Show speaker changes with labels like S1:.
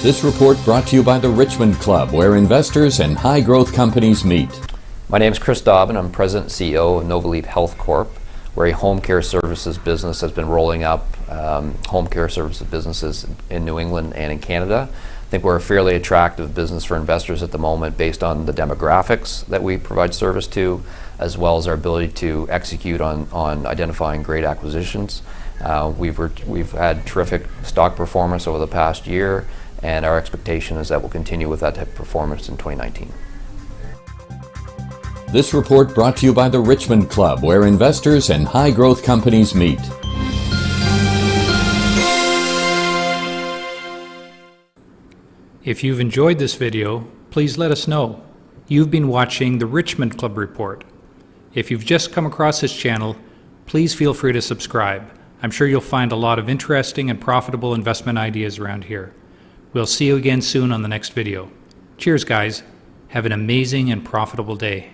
S1: This report brought to you by the Richmond Club, where investors and high-growth companies meet.
S2: My name is Chris Dobbin. I'm President and CEO of Leap Health Corp. We're a home care services business that's been rolling up home care services businesses in New England and in Canada. I think we're a fairly attractive business for investors at the moment based on the demographics that we provide service to, as well as our ability to execute on identifying great acquisitions. We've had terrific stock performance over the past year, and our expectation is that we'll continue with that type of performance in 2019.
S1: This report brought to you by the Richmond Club, where investors and high-growth companies meet.
S3: If you've enjoyed this video, please let us know. You've been watching the Richmond Club Report. If you've just come across this channel, please feel free to subscribe. I'm sure you'll find a lot of interesting and profitable investment ideas around here. We'll see you again soon on the next video. Cheers, guys. Have an amazing and profitable day.